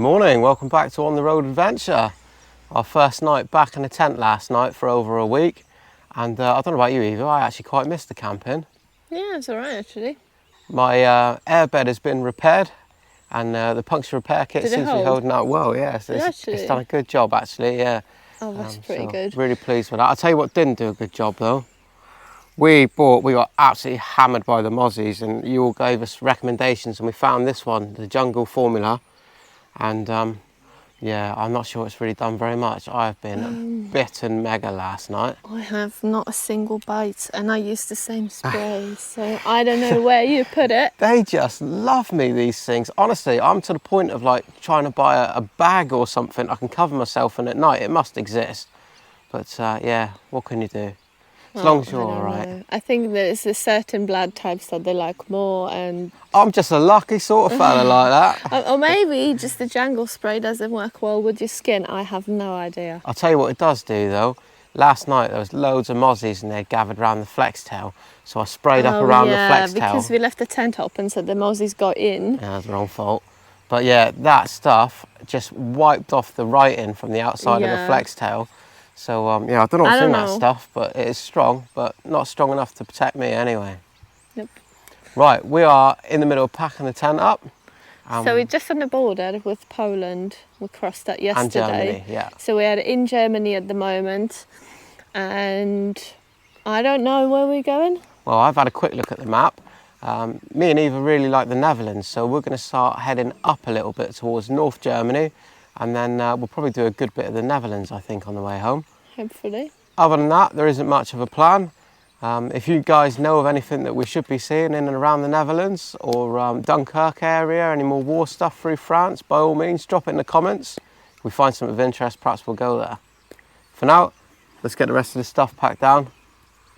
morning, welcome back to On the Road Adventure. Our first night back in the tent last night for over a week, and I don't know about you, Eva, I actually quite missed the camping. Yeah, it's alright actually. My airbed has been repaired, and the puncture repair kit seems to be holding out well. Yes, it's done a good job actually. Yeah. Oh, that's pretty good. Really pleased with that. I'll tell you what didn't do a good job though. We got absolutely hammered by the mozzies, and you all gave us recommendations, and we found this one, the Jungle Formula, and yeah, I'm not sure it's really done very much. I've been bitten mega last night. I have not a single bite, and I used the same spray, so I don't know where you put it. They just love me, these things. Honestly, I'm to the point of like trying to buy a bag or something I can cover myself in at night. It must exist, but yeah, what can you do? As long as you're all right. I think there's a certain blood types that they like more, and I'm just a lucky sort of fella like that. Or maybe just the jungle spray doesn't work well with your skin. I have no idea. I'll tell you what it does do though. Last night there was loads of mozzies and they gathered around the flex tail, so I sprayed up around the flex tail. Yeah, because we left the tent open, so the mozzies got in. Yeah, that's our own fault. But yeah, that stuff just wiped off the writing from the outside of the flex tail. So yeah, I don't know what's in that stuff, but it is strong, but not strong enough to protect me anyway. Nope. Right, we are in the middle of packing the tent up. So we're just on the border with Poland. We crossed that yesterday. And Germany, yeah. So we're in Germany at the moment, and I don't know where we're going. Well, I've had a quick look at the map. Me and Eva really like the Netherlands, so we're going to start heading up a little bit towards North Germany, and then we'll probably do a good bit of the Netherlands, I think, on the way home. Hopefully. Other than that, there isn't much of a plan. If you guys know of anything that we should be seeing in and around the Netherlands or Dunkirk area, any more war stuff through France, by all means, drop it in the comments. If we find something of interest, perhaps we'll go there. For now, let's get the rest of the stuff packed down,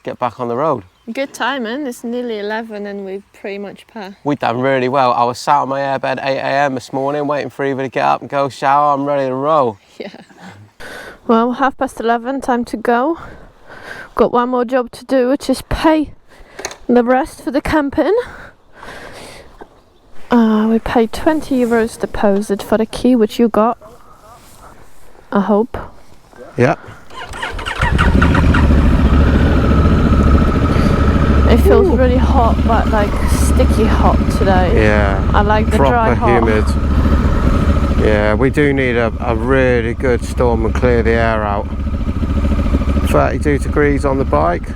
get back on the road. Good timing, it's nearly 11 and we've pretty much packed. We've done really well. I was sat on my airbed 8 AM this morning waiting for Eva to get up and go shower. I'm ready to roll. Yeah. Well, 11:30, time to go. Got one more job to do, which is pay the rest for the camping. We paid 20 euros deposit for the key, which you got, I hope. Yeah. It feels really hot, but like sticky hot today. Yeah. I like the dry hot. Proper humid. Yeah, we do need a really good storm and clear the air out. 32 degrees on the bike.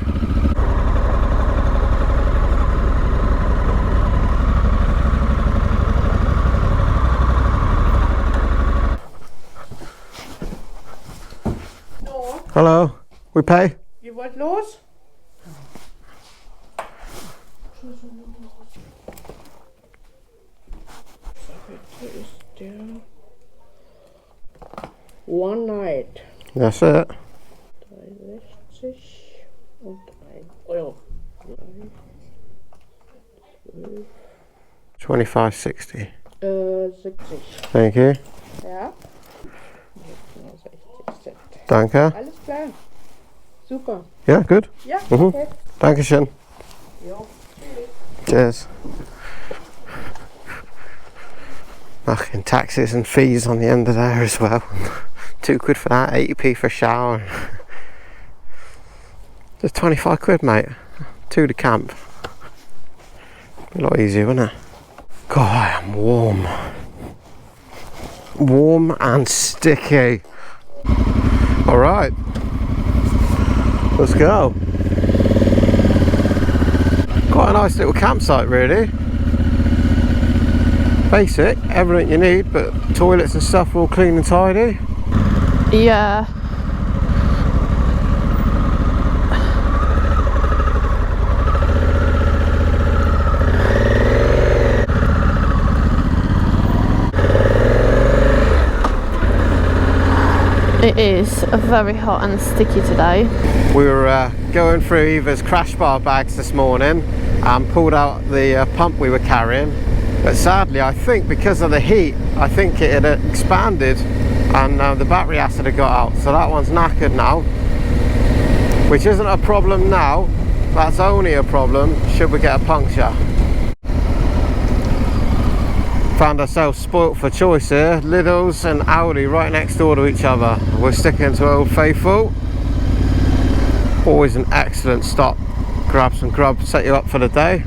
No. Hello, we pay? Je wordt los? One night. That's it. 63 und 1 Euro. 25.60. 60. Thank you. Ja. 60. Danke. Alles klar. Super. Yeah, good. Ja, Mhm. perfekt. Dankeschön. Jo. Cheers. Fucking taxes and fees on the end of there as well. £2 for that, 80p for a shower. Just 25 quid, mate. To the camp. A lot easier, wouldn't it? God, I am warm. Warm and sticky. Alright. Let's go. Quite a nice little campsite, really. Basic, everything you need, but toilets and stuff are all clean and tidy. Yeah. It is very hot and sticky today. We were going through Eva's crash bar bags this morning and pulled out the pump we were carrying, but sadly I think because of the heat I think it had expanded and the battery acid had got out, so that one's knackered now, which isn't a problem now, that's only a problem should we get a puncture. Found ourselves spoilt for choice here. Lidl's and Aldi right next door to each other. We're sticking to Old Faithful. Always an excellent stop. Grab some grub, set you up for the day.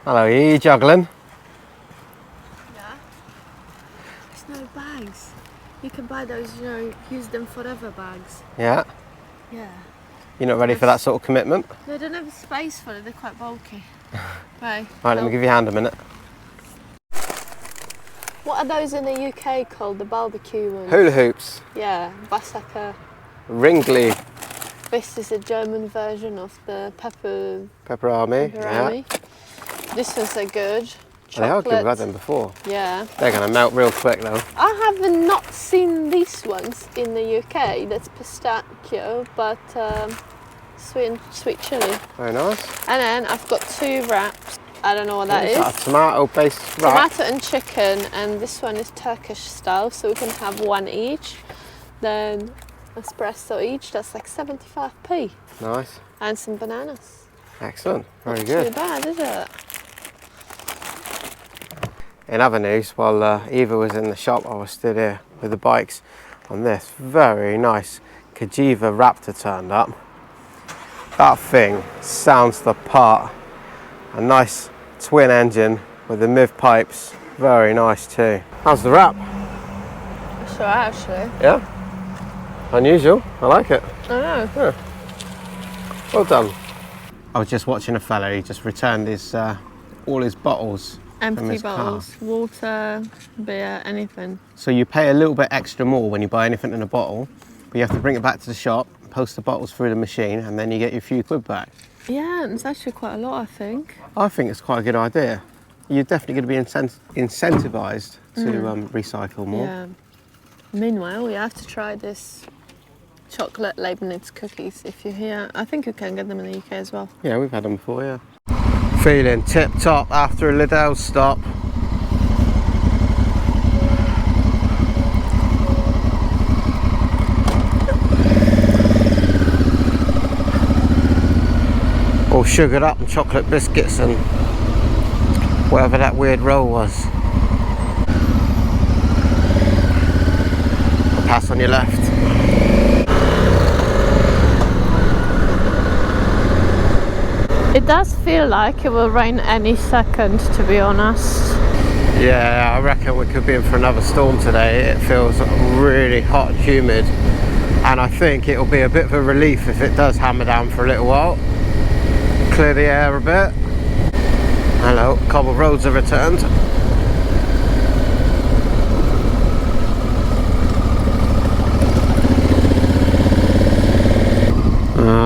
Hello, are you juggling? Yeah. There's no bags. You can buy those, you know, use them forever bags. Yeah. Yeah. You're not ready for that sort of commitment? They don't have space for it, they're quite bulky. Right. Right, let me give you a hand a minute. What are those in the UK called? The barbecue ones? Hula hoops. Yeah, Basaka. Ringly. This is a German version of the Pepperami. pepperami. These ones are good. They are good, we've had Chocolate. them before. Yeah. They're going to melt real quick though. I haven't not seen these ones in the UK. That's pistachio, but sweet chili. Very nice. And then I've got 2 wraps. I don't know what that Is is. that a tomato-based wrap? Tomato and chicken, and this one is Turkish style, so we can have 1 each. Then espresso each. That's like 75p. Nice. And some bananas. Excellent. Very Not good. too bad, is it? In other news, while Eva was in the shop, I was stood here with the bikes on this very nice Cagiva Raptor turned up. That thing sounds the part. A nice twin engine with the MIV pipes. Very nice too. How's the wrap? That's all right, actually. Yeah? Unusual. I like it. I know. Yeah. Well done. I was just watching a fella, he just returned his all his bottles. Empty his car. bottles, water, beer, anything. So you pay a little bit extra more when you buy anything in a bottle, but you have to bring it back to the shop, post the bottles through the machine, and then you get your few quid back. Yeah, it's actually quite a lot, I think. I think it's quite a good idea. You're definitely going to be incentivised to recycle more. Yeah. Meanwhile, you have to try this chocolate Leibniz cookies if you're here. I think you can get them in the UK as well. Yeah, we've had them before, yeah. Feeling tip top after a Lidl stop. All sugared up and chocolate biscuits and whatever that weird roll was. I'll pass on your left. It does feel like it will rain any second, to be honest. Yeah, I reckon we could be in for another storm today. It feels really hot and humid, and I think it'll be a bit of a relief if it does hammer down for a little while. Clear the air a bit. Hello, cobble roads have returned.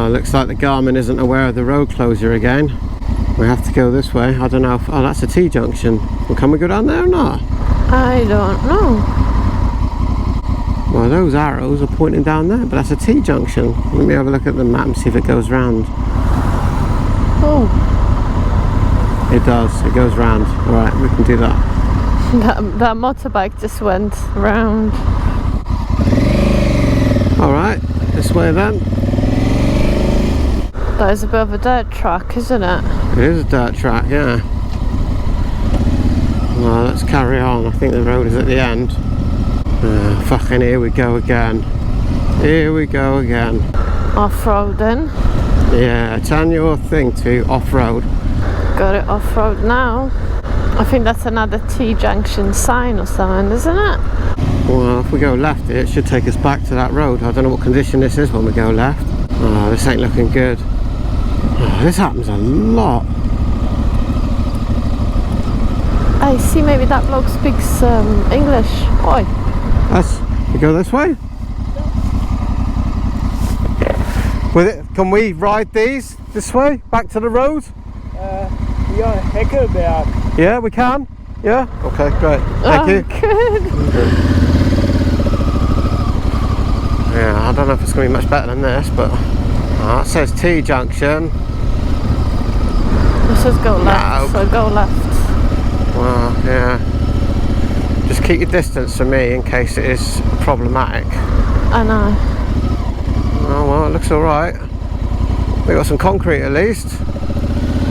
Looks like the Garmin isn't aware of the road closure again. We have to go this way. I don't know if, oh, that's a T-junction. Well, can we go down there or not? I don't know. Well, those arrows are pointing down there, but that's a T-junction. Let me have a look at the map and see if it goes round. Oh. It does, it goes round. Alright, we can do that. That motorbike just went round. Alright, this way then. That is a bit of a dirt track, isn't it? It is a dirt track, yeah. Well, let's carry on. I think the road is at the end. Fucking here we go again. Here we go again. Off-roading. Yeah, turn your thing to off-road. Got it off-road now. I think that's another T-junction sign or something, isn't it? Well, if we go left here, it should take us back to that road. I don't know what condition this is when we go left. Oh, this ain't looking good. Oh, this happens a lot. I see, maybe that bloke speaks English. Oi. We go this way? With it, can we ride these this way, back to the road? Ja, Heckelberg. Yeah, we can. Yeah? Okay, great. Thank you. Good. Yeah, I don't know if it's going to be much better than this, but it says T-junction. Let's just go left, so go left. Well, yeah. Just keep your distance from me in case it is problematic. I know. Oh well, it looks alright. We got some concrete at least.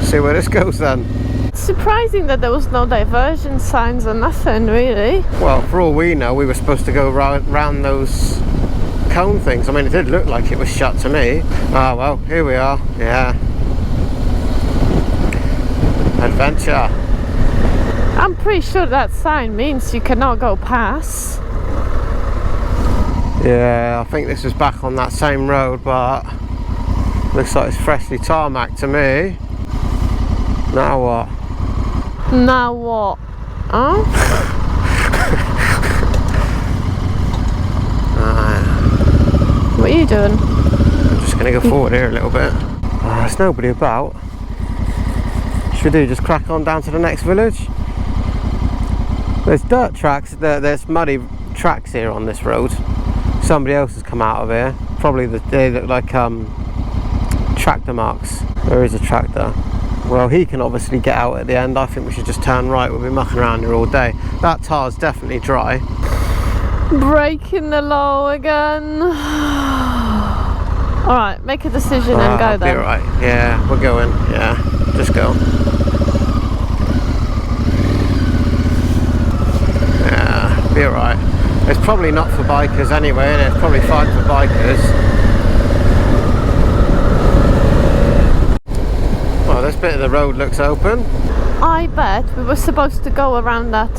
See where this goes then. It's surprising that there was no diversion signs or nothing really. Well, for all we know, we were supposed to go round those cone things. I mean, it did look like it was shut to me. Ah well, here we are. Yeah. Adventure. I'm pretty sure that sign means you cannot go past. Yeah, I think this is back on that same road, but looks like it's freshly tarmac to me. Now what? Now what? Huh? What are you doing? I'm just going to go forward here a little bit. There's nobody about. Should we do? Just crack on down to the next village? There's dirt tracks, there's muddy tracks here on this road. Somebody else has come out of here. Probably they look like tractor marks. There is a tractor. Well, he can obviously get out at the end. I think we should just turn right. We'll be mucking around here all day. That tar's definitely dry. Breaking the law again. Alright, make a decision and go then. Be alright. Yeah, we're going. Yeah, just go. Yeah, be alright. It's probably not for bikers anyway, and it's probably fine for bikers. Well, this bit of the road looks open. I bet we were supposed to go around that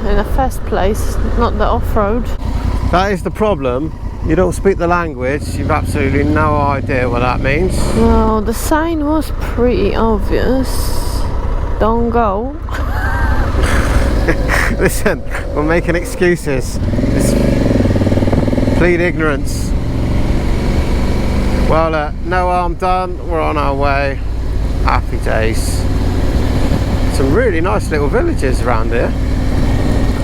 in the first place, not the off-road. That is the problem. You don't speak the language, you've absolutely no idea what that means. Well, the sign was pretty obvious. Don't go. Listen, we're making excuses. Just plead ignorance. Well, no harm done. We're on our way. Happy days. Some really nice little villages around here.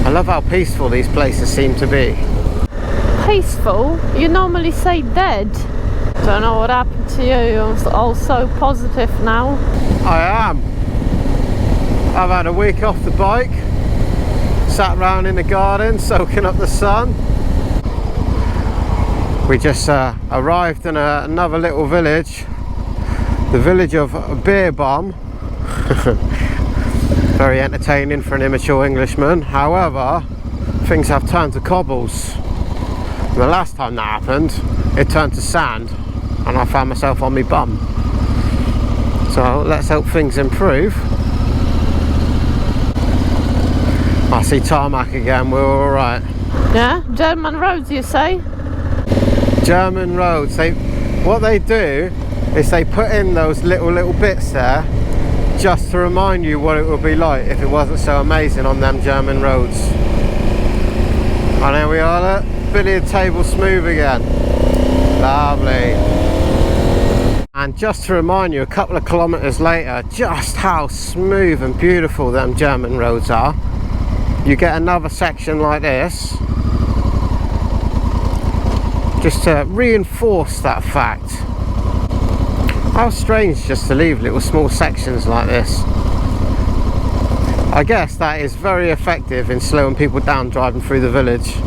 I love how peaceful these places seem to be. Peaceful? You normally say dead. Don't know what happened to you. You're all so positive now. I am. I've had a week off the bike. Sat round in the garden soaking up the sun. We just arrived in another little village, the village of Beer Bomb. Very entertaining for an immature Englishman. However, things have turned to cobbles. And the last time that happened, it turned to sand and I found myself on my bum. So let's hope things improve. I see tarmac again, we're alright. Yeah? German roads, you say? German roads. What they do is they put in those little bits there just to remind you what it would be like if it wasn't so amazing on them German roads. And there we are, look, billiard table smooth again. Lovely. And just to remind you a couple of kilometres later just how smooth and beautiful them German roads are. You get another section like this just to reinforce that fact. How strange just to leave little small sections like this. I guess that is very effective in slowing people down driving through the village.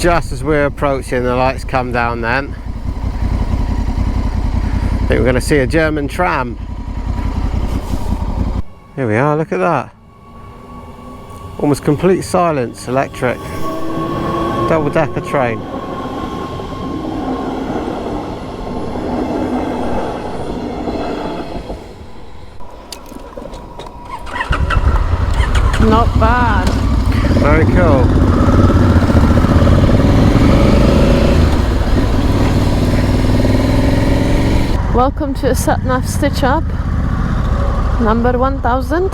Just as we're approaching, the lights come down then. I think we're going to see a German tram. Here we are, look at that. Almost complete silence, electric. Double-decker train. Not bad. Very cool. Welcome to a sat-nav stitch up. Number 1000.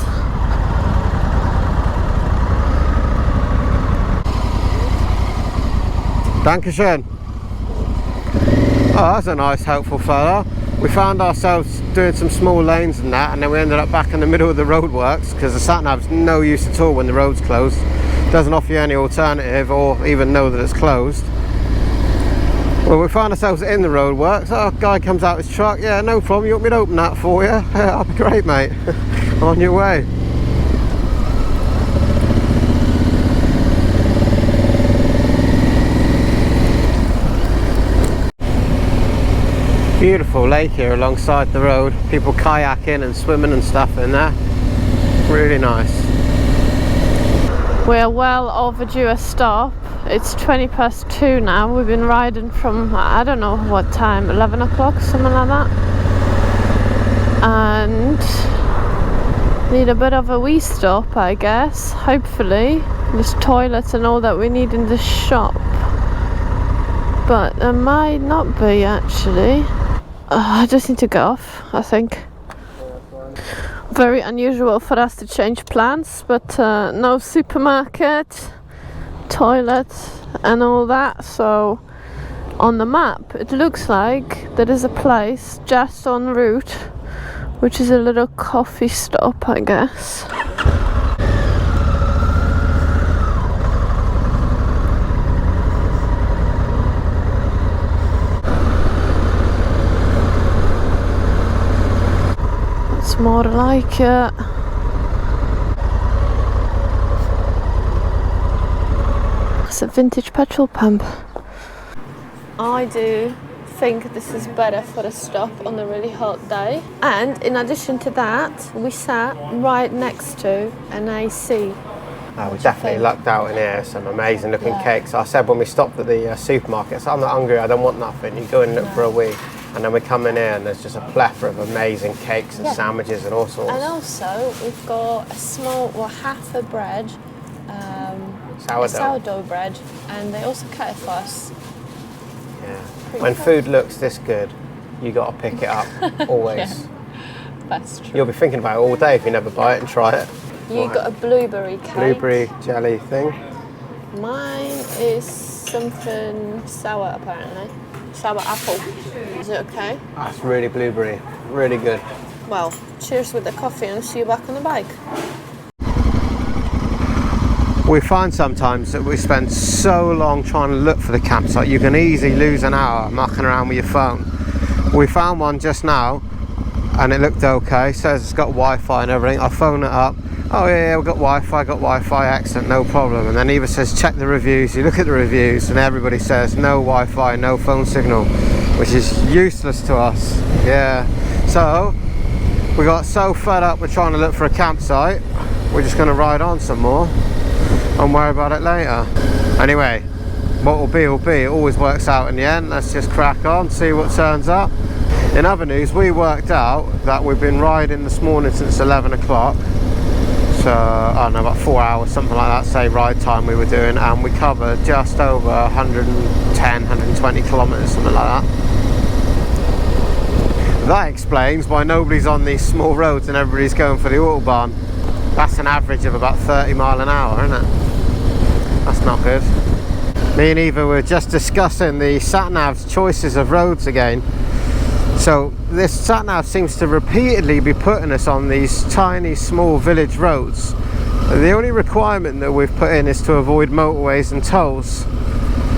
Dankeschön. Oh, that's a nice helpful fella. We found ourselves doing some small lanes and that, and then we ended up back in the middle of the roadworks because the sat-nav's no use at all when the road's closed. Doesn't offer you any alternative or even know that it's closed. Well, we found ourselves in the roadworks. Oh, guy comes out with his truck. Yeah, no problem. You want me to open that for you? Yeah, that'll be great, mate. On your way. Beautiful lake here alongside the road. People kayaking and swimming and stuff in there. Really nice. We're well overdue a stop. It's 2:20 now. We've been riding from, I don't know what time, 11 o'clock, something like that. And need a bit of a wee stop, I guess. Hopefully. There's toilets and all that we need in the shop. But there might not be, actually. I just need to go off, I think. Very unusual for us to change plans, but no supermarket, toilet and all that. So on the map it looks like there is a place just en route, which is a little coffee stop, I guess. It's more like it's a vintage petrol pump. I do think this is better for a stop on a really hot day. And in addition to that, we sat right next to an AC. We definitely lucked out in here. Some amazing looking cakes. I said when we stopped at the supermarket, so I'm not hungry, I don't want nothing. You go and look for a wee. And then we come in here and there's just a plethora of amazing cakes and sandwiches and all sorts. And also we've got a small, or half a bread, sourdough bread, and they also cut it for us. Yeah. When food looks this good, you got to pick it up always. That's true. You'll be thinking about it all day if you never buy it and try it. You got a blueberry cake. Blueberry jelly thing. Mine is something sour, apparently. Sour apple. Is it okay? That's really blueberry. Really good. Well, cheers with the coffee and see you back on the bike. We find sometimes that we spend so long trying to look for the campsite, you can easily lose an hour mucking around with your phone. We found one just now and it looked okay. Says it's got Wi-Fi and everything. I phone it up. Oh yeah, we've got Wi-Fi, excellent, no problem. And then Eva says check the reviews. You look at the reviews and everybody says no Wi-Fi, no phone signal, which is useless to us. Yeah, so we got so fed up with trying to look for a campsite, we're just going to ride on some more and worry about it later. Anyway, what will be, it always works out in the end. Let's just crack on, see what turns up. In other news, we worked out that we've been riding this morning since 11 o'clock. So, I don't know, about 4 hours, something like that, say ride time we were doing, and we covered just over 110, 120 kilometres, something like that. That explains why nobody's on these small roads and everybody's going for the Autobahn. That's an average of about 30 mile an hour, isn't it? That's not good. Me and Eva were just discussing the sat-nav's choices of roads again. So this sat-nav seems to repeatedly be putting us on these tiny small village roads. The only requirement that we've put in is to avoid motorways and tolls,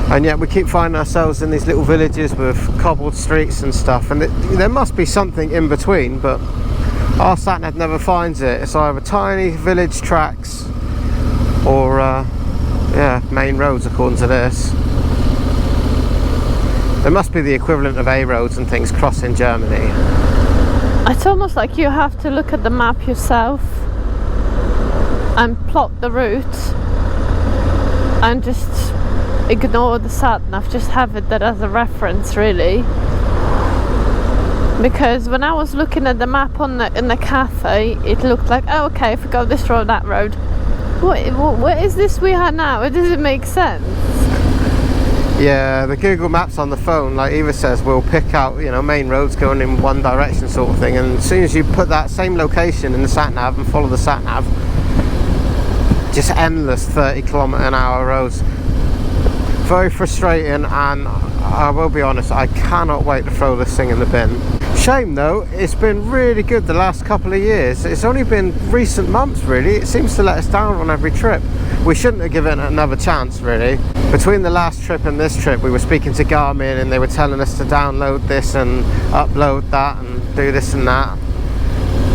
and yet we keep finding ourselves in these little villages with cobbled streets and stuff, and there must be something in between, but our sat-nav never finds it. It's either tiny village tracks or main roads according to this. There must be the equivalent of A roads and things crossing Germany. It's almost like you have to look at the map yourself and plot the route and just ignore the sat-nav, just have it there as a reference, really. Because when I was looking at the map in the cafe, it looked like, oh, okay, if we go this road, that road. What is this we are now? It doesn't make sense. Yeah, the Google Maps on the phone, like Eva says, will pick out, main roads going in one direction sort of thing, and as soon as you put that same location in the sat-nav and follow the sat-nav, just endless 30 km/h roads. Very frustrating, and I will be honest, I cannot wait to throw this thing in the bin. Shame though, it's been really good the last couple of years. It's only been recent months really. It seems to let us down on every trip. We shouldn't have given it another chance really. Between the last trip and this trip, we were speaking to Garmin and they were telling us to download this and upload that and do this and that.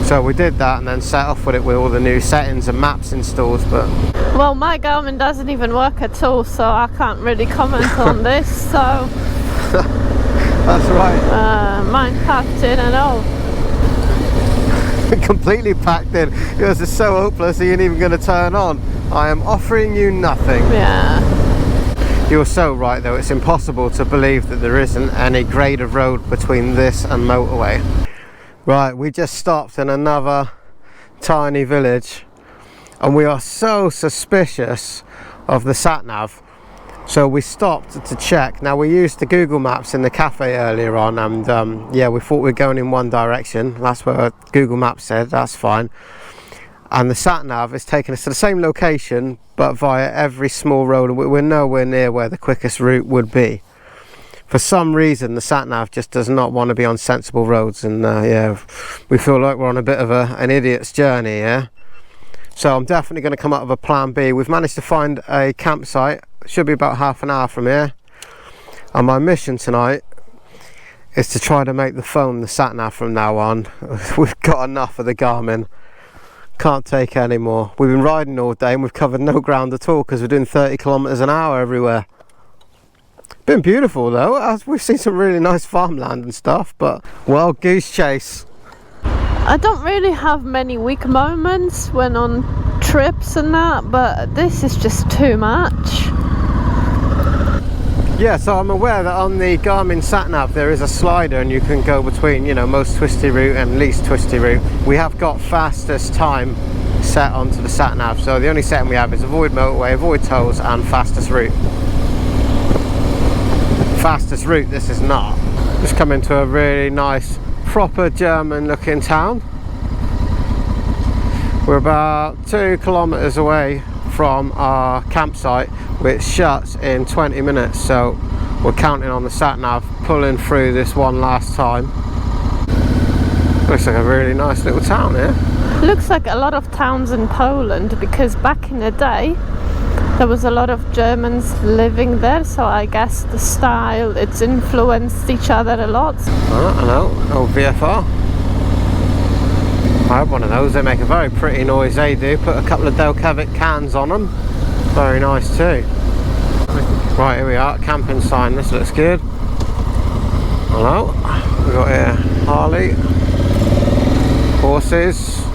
So we did that and then set off with it with all the new settings and maps installed, but... Well, my Garmin doesn't even work at all, so I can't really comment on this, so... That's right. Mine packed in and all. Completely packed in. Yours is so hopeless he ain't even going to turn on. I am offering you nothing. Yeah. You're so right though, it's impossible to believe that there isn't any grade of road between this and motorway. Right, we just stopped in another tiny village and we are so suspicious of the sat-nav. So we stopped to check. Now we used the Google Maps in the cafe earlier on and yeah, we thought we were going in one direction. That's what Google Maps said, that's fine. And the sat-nav is taking us to the same location but via every small road. We're nowhere near where the quickest route would be. For some reason the sat-nav just does not want to be on sensible roads, and yeah, we feel like we're on a bit of an idiot's journey here. So I'm definitely going to come up with a plan B. We've managed to find a campsite, should be about half an hour from here, and my mission tonight is to try to make the phone the sat-nav from now on. We've got enough of the Garmin. Can't take any more. We've been riding all day and we've covered no ground at all because we're doing 30 kilometers an hour everywhere. Been beautiful though, as we've seen some really nice farmland and stuff, but well, goose chase. I don't really have many weak moments when on trips and that, but this is just too much. Yeah, so I'm aware that on the Garmin sat-nav there is a slider and you can go between, you know, most twisty route and least twisty route. We have got fastest time set onto the sat-nav, so the only setting we have is avoid motorway, avoid tolls and fastest route. Fastest route this is not. Just come into a really nice proper German looking town. We're about 2 kilometers away from our campsite, which shuts in 20 minutes, so we're counting on the sat-nav pulling through this one last time. Looks like a really nice little town here. Looks like a lot of towns in Poland, because back in the day there was a lot of Germans living there, so I guess the style, it's influenced each other a lot. I know, old VFR. I have one of those, they make a very pretty noise, they do. Put a couple of Delcavic cans on them. Very nice too. Right, here we are, camping sign, this looks good. Hello, we've got here Harley, horses.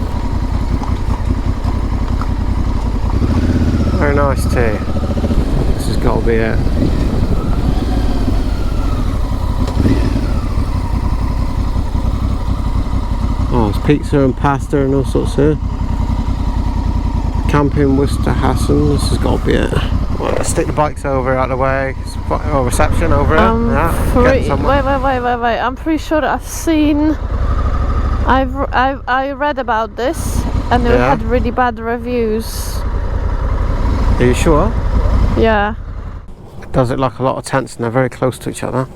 Very nice too. This has got to be it. Oh, it's pizza and pasta and all sorts here. Camping Worcester Hassan, this has got to be it. Well, let's stick the bikes over out of the way. Reception over here. Wait. I'm pretty sure I've seen. I read about this and it had really bad reviews. Are you sure? Yeah. It does look like a lot of tents and they're very close to each other.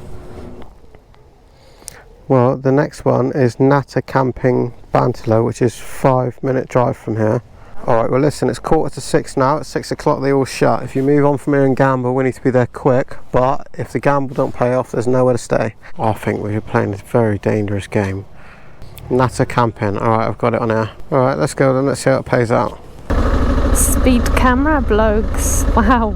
Well, the next one is Motocamping Bantilo, which is 5-minute drive from here. Alright, well listen, it's 5:45 now, at 6 o'clock they all shut. If you move on from here and gamble, we need to be there quick, but if the gamble don't pay off, there's nowhere to stay. I think we're playing this very dangerous game. Motocamping, alright, I've got it on here. Alright, let's go then, let's see how it pays out. Speed camera blokes, wow.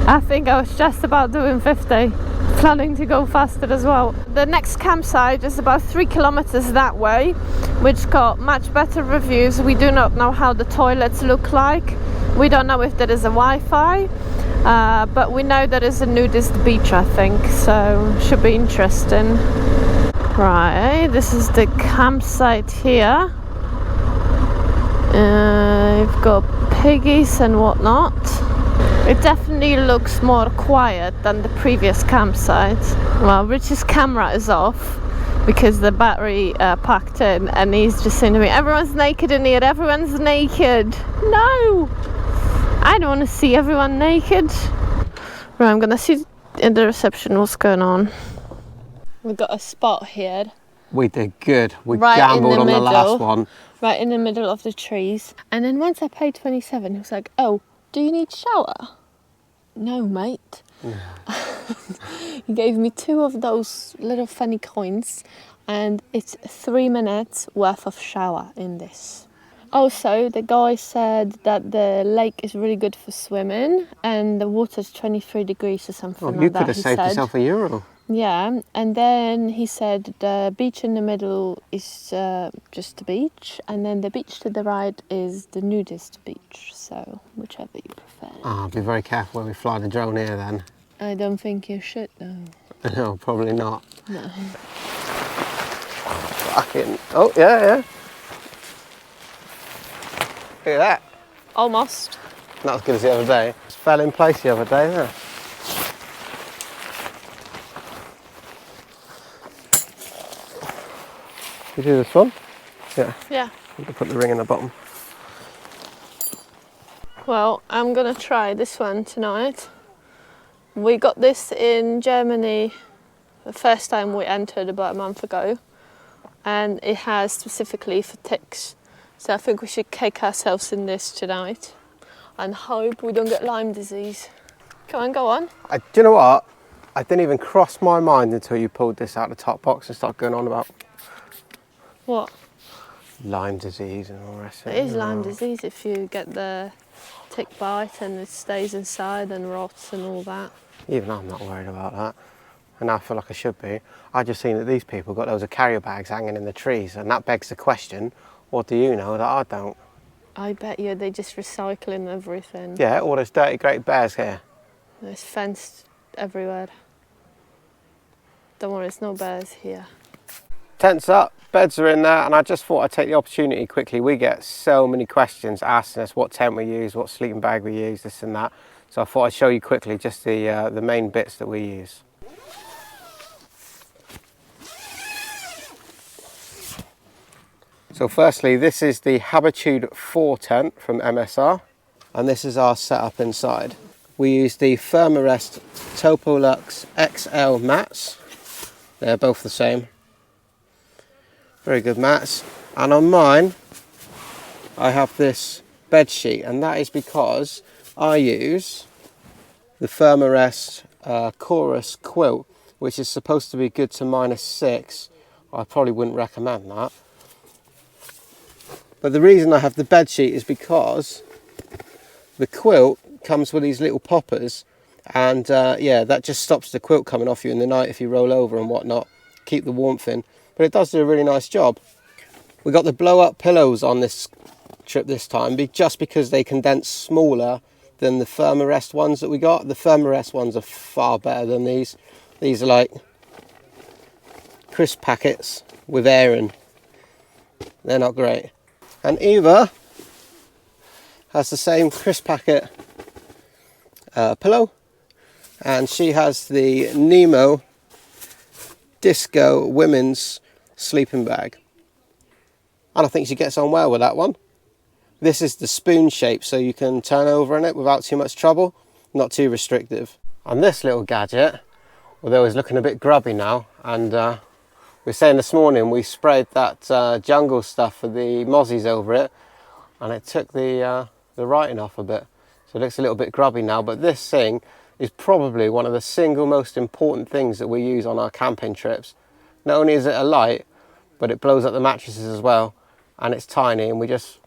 I think I was just about doing 50. Planning to go faster as well. The next campsite is about 3 kilometers that way, which got much better reviews. We do not know how the toilets look like. We don't know if there is a Wi-Fi, but we know there is a nudist beach, I think, so should be interesting. Right, this is the campsite here. You've got piggies and whatnot. It definitely looks more quiet than the previous campsite. Well, Rich's camera is off because the battery packed in, and he's just saying to me, everyone's naked in here, everyone's naked. No! I don't want to see everyone naked. Right, I'm gonna see in the reception what's going on. We've got a spot here. We did good. We gambled on the last one. Right in the middle of the trees. And then once I paid 27, he was like, oh, do you need shower? No, mate. He gave me 2 of those little funny coins, and it's 3 minutes worth of shower in this. Also, the guy said that the lake is really good for swimming and the water's 23 degrees or something like that. You could have saved yourself €1. Yeah, and then he said the beach in the middle is just the beach, and then the beach to the right is the nudist beach, so whichever you prefer. Oh, be very careful when we fly the drone here then. I don't think you should, though. No, probably not. No. Fucking, oh, yeah. Look at that. Almost. Not as good as the other day. Just fell in place the other day, didn't it? You do this one? Yeah. Yeah. You can put the ring in the bottom. Well, I'm gonna try this one tonight. We got this in Germany the first time we entered about a month ago, and it has specifically for ticks. So I think we should cake ourselves in this tonight and hope we don't get Lyme disease. Come on, go on. Do you know what? I didn't even cross my mind until you pulled this out of the top box and started going on about What? Lyme disease and all the rest of it. It is Lyme disease if you get the tick bite and it stays inside and rots and all that. Even I'm not worried about that. And I feel like I should be. I just seen that these people got loads of carrier bags hanging in the trees, and that begs the question, what do you know that I don't? I bet you they just recycling everything. Yeah, all those dirty Great Bears here. There's fenced everywhere. Don't worry, there's no bears here. Tents up, beds are in there, and I just thought I'd take the opportunity quickly. We get so many questions asking us what tent we use, what sleeping bag we use, this and that. So I thought I'd show you quickly just the main bits that we use. So firstly, this is the Habitude 4 tent from MSR, and this is our setup inside. We use the Thermarest Topolux XL mats. They're both the same. Very good mats. And on mine, I have this bed sheet, and that is because I use the Thermarest Chorus quilt, which is supposed to be good to -6. I probably wouldn't recommend that. But the reason I have the bed sheet is because the quilt comes with these little poppers, and yeah, that just stops the quilt coming off you in the night if you roll over and whatnot. Keep the warmth in. But it does do a really nice job. We got the blow-up pillows on this trip this time, just because they condense smaller than the Thermarest ones that we got. The Thermarest ones are far better than these. These are like crisp packets with air in. They're not great. And Eva has the same crisp packet pillow, and she has the Nemo Disco women's sleeping bag, and I think she gets on well with that one. This is the spoon shape, so you can turn over in it without too much trouble, not too restrictive. And this little gadget, although it's looking a bit grubby now, and we were saying this morning we sprayed that jungle stuff for the mozzies over it, and it took the writing off a bit, so it looks a little bit grubby now. But this thing is probably one of the single most important things that we use on our camping trips. Not only is it a light, but it blows up the mattresses as well, and it's tiny, and we just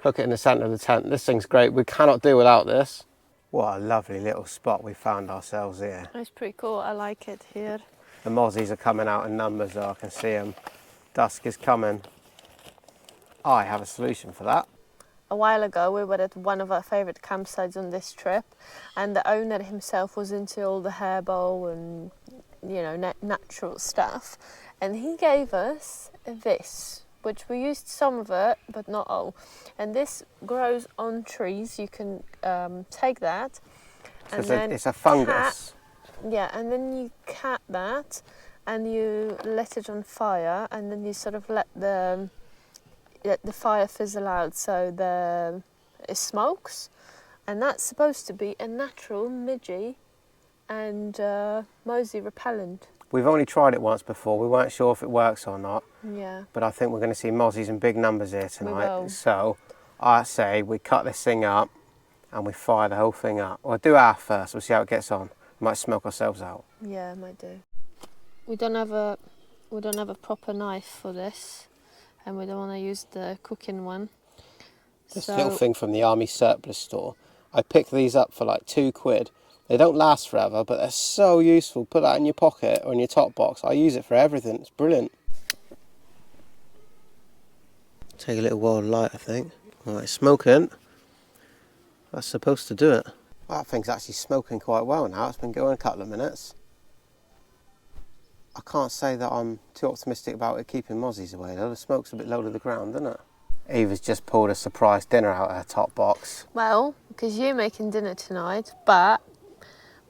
hook it in the centre of the tent. This thing's great. We cannot do without this. What a lovely little spot we found ourselves here. It's pretty cool. I like it here. The mozzies are coming out in numbers, though. I can see them. Dusk is coming. I have a solution for that. A while ago we were at one of our favourite campsites on this trip, and the owner himself was into all the herbal and, you know, natural stuff, and he gave us this, which we used some of it but not all, and this grows on trees. You can take that, and then it's a fungus. And then you cut that and you let it on fire, and then you sort of let the fire fizzle out so it smokes, and that's supposed to be a natural midgie and mozzie repellent. We've only tried it once before. We weren't sure if it works or not. Yeah. But I think we're going to see mozzies in big numbers here tonight. We will. So I say we cut this thing up and we fire the whole thing up. We'll do ours first. We'll see how it gets on. We might smoke ourselves out. Yeah, might do. We don't have a proper knife for this, and we don't want to use the cooking one. This little thing from the army surplus store. I picked these up for like £2, They don't last forever, but they're so useful. Put that in your pocket or in your top box. I use it for everything. It's brilliant. Take a little while of light, I think. Alright, smoking. That's supposed to do it. Well, that thing's actually smoking quite well now. It's been going a couple of minutes. I can't say that I'm too optimistic about it keeping mozzies away though. The smoke's a bit low to the ground, isn't it? Eva's just pulled a surprise dinner out of her top box. Well, because you're making dinner tonight, but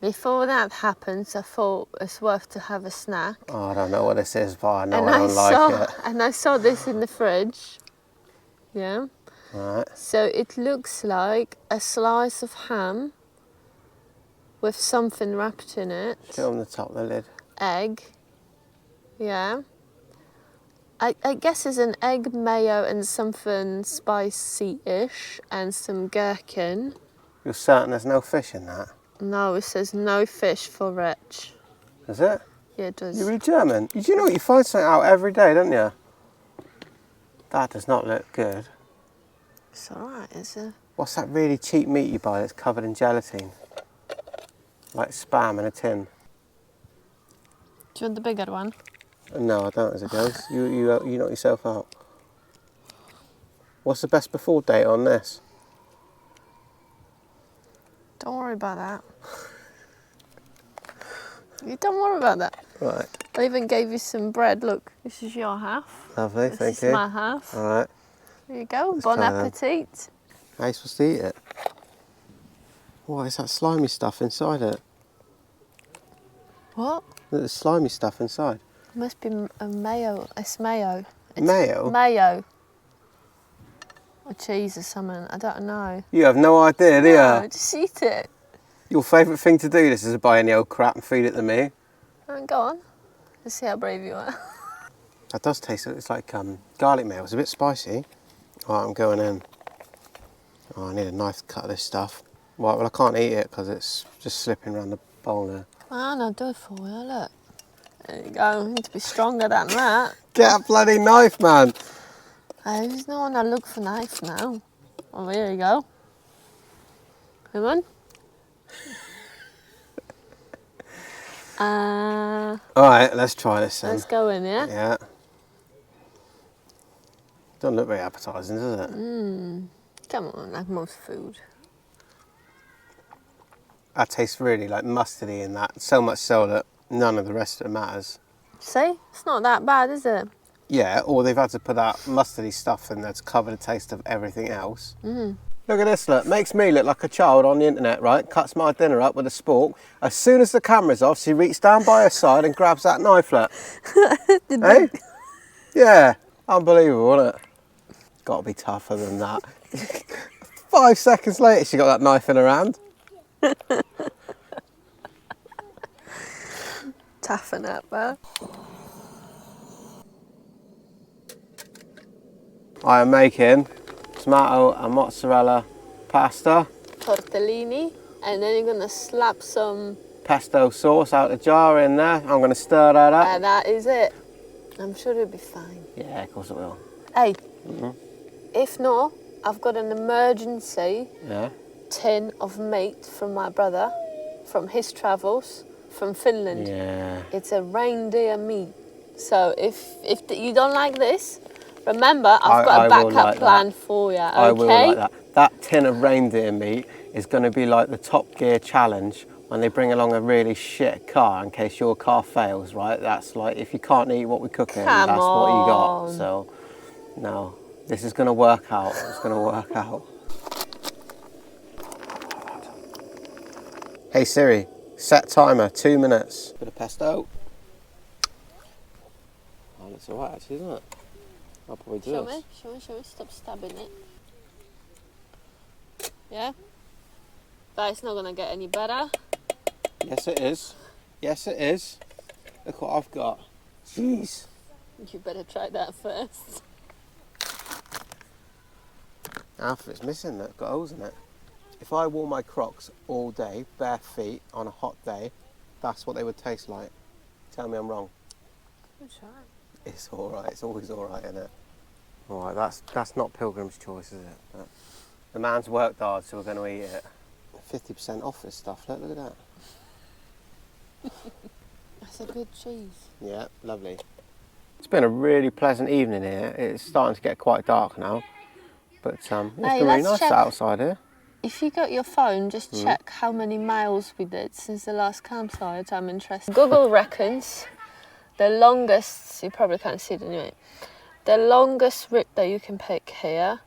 before that happens, I thought it's worth to have a snack. Oh, I don't know what this is, but I know I don't like it. And I saw this in the fridge. Yeah. Right. So it looks like a slice of ham with something wrapped in it. Show them the top of the lid. Egg. Yeah. I guess it's an egg, mayo and something spicy-ish and some gherkin. You're certain there's no fish in that? No, it says no fish for Rich. Is it? Yeah, it does. You're really German. You know what? You find something out every day, don't you? That does not look good. It's alright, is it? What's that really cheap meat you buy that's covered in gelatine? Like Spam in a tin. Do you want the bigger one? No, I don't as it goes. You knock yourself out. What's the best before date on this? Don't worry about that. You don't worry about that. Right. I even gave you some bread. Look, this is your half. Lovely, This thank is you. my half. All right. There you go. Let's Bon try them. appetit. How are you supposed to eat it? What is that slimy stuff inside it? What? There's slimy stuff inside. It must be a mayo. It's mayo. It's Mayo? Mayo. Or cheese or something. I don't know. You have no idea, do you? No, just eat it. Your favourite thing to do this is to buy any old crap and feed it to me. Oh, go on. Let's see how brave you are. That does taste, it's like garlic mayo. It's a bit spicy. All right, I'm going in. Oh, I need a knife to cut this stuff. Right, well I can't eat it because it's just slipping around the bowl there. Oh, no, do it for you. Look. There you go. You need to be stronger than that. Get a bloody knife, man! There's no one to look for knife now. Oh, there you go. Come on. All right, let's try this then. Let's go in, yeah? Yeah. Doesn't look very appetising, does it? Come on, like most food. That tastes really like mustardy in that. So much so that none of the rest of it matters. See? It's not that bad, is it? Yeah, or they've had to put that mustardy stuff in there to cover the taste of everything else. Look at this, look. Makes me look like a child on the internet, right? Cuts my dinner up with a spork. As soon as the camera's off, she reaches down by her side and grabs that knife, look. Hey? Yeah. Unbelievable, isn't it? Got to be tougher than that. 5 seconds later, she got that knife in her hand. Toughen up, huh? I am making tomato and mozzarella pasta. Tortellini. And then you're going to slap some... Pesto sauce out the jar in there. I'm going to stir that up. And that is it. I'm sure it'll be fine. Yeah, of course it will. Hey, if not, I've got an emergency Yeah. tin of meat from my brother, from his travels, from Finland. Yeah. It's a reindeer meat. So if you don't like this, remember I've got a backup plan for you, okay? I will like that. That tin of reindeer meat is going to be like the Top Gear challenge when they bring along a really shit car in case your car fails, right? That's like, if you can't eat what we're cooking, Come that's what you got. on. So, no, this is going to work out. It's going to work out. Hey Siri, set timer, 2 minutes. Bit of pesto. Oh, looks alright actually, doesn't it? I'll probably do Show this. me, show me, stop stabbing it. Yeah? But it's not gonna get any better. Yes it is. Yes it is. Look what I've got. Jeez. You better try that first. Half of it's missing, look, got holes in it. If I wore my Crocs all day, bare feet, on a hot day, that's what they would taste like. Tell me I'm wrong. Good try. It's alright, it's always alright, isn't it? Alright, that's not Pilgrim's Choice, is it? But the man's worked hard, so we're going to eat it. 50% off this stuff, look at that. That's a good cheese. Yeah, lovely. It's been a really pleasant evening here. It's starting to get quite dark now, but it's been really nice outside here. If you got your phone, just check how many miles we did since the last campsite. I'm interested. Google reckons the longest, you probably can't see it anyway, the longest route that you can pick here,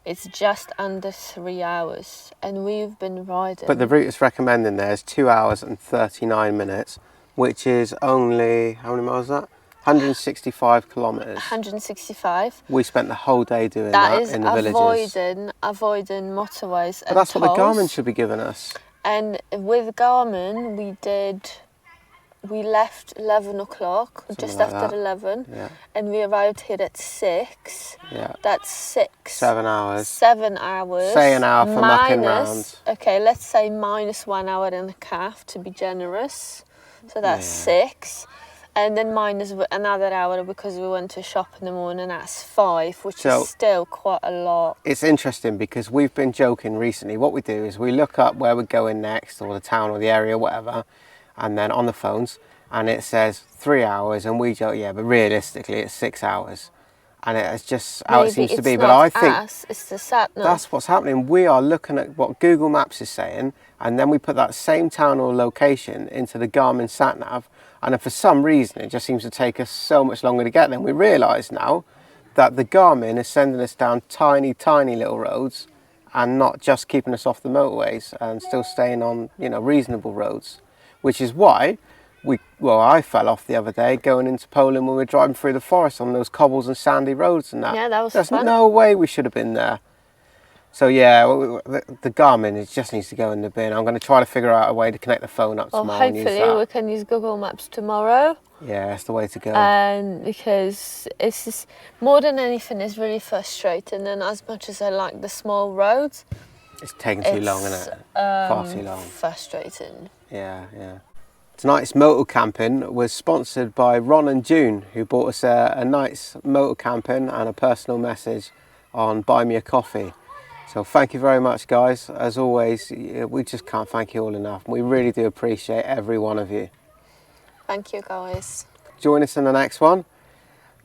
it's just under 3 hours, and we've been riding. But the route it's recommending there is 2 hours and 39 minutes, which is only, how many miles is that? 165 kilometres. 165. We spent the whole day doing that in the villages. Avoiding motorways. But that's what the Garmin should be giving us. And with Garmin, we left 11 o'clock, just like after that. 11, Yeah. and we arrived here at 6. Yeah. That's 6. 7 hours. 7 hours. Say an hour for mucking round. Okay, let's say minus 1 hour and a half to be generous. So that's 6. And then minus another hour because we went to shop in the morning, that's 5, which is still quite a lot. It's interesting because we've been joking recently. What we do is we look up where we're going next, or the town or the area, whatever, and then on the phones, and it says 3 hours, and we joke, yeah, but realistically it's 6 hours. And it's just how it seems to be. But I think it's the sat nav. That's what's happening. We are looking at what Google Maps is saying, and then we put that same town or location into the Garmin sat nav, and then for some reason it just seems to take us so much longer to get there. And we realise now that the Garmin is sending us down tiny, tiny little roads, and not just keeping us off the motorways and still staying on, you know, reasonable roads, which is why I fell off the other day going into Poland when we were driving through the forest on those cobbles and sandy roads and that. Yeah, that was There's fun. no way we should have been there. So yeah, the Garmin, it just needs to go in the bin. I'm going to try to figure out a way to connect the phone up tomorrow. Hopefully we can use Google Maps tomorrow. Yeah, that's the way to go. And because it's just, more than anything, it's really frustrating. And as much as I like the small roads, it's taking too long, isn't it? Far too long. Frustrating. Yeah, yeah. Tonight's Motocamping was sponsored by Ron and June, who bought us a nice Motocamping and a personal message on Buy Me a Coffee. So thank you very much, guys. As always, we just can't thank you all enough. We really do appreciate every one of you. Thank you, guys. Join us in the next one,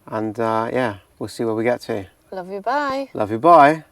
and yeah, we'll see where we get to. Love you, bye. Love you, bye.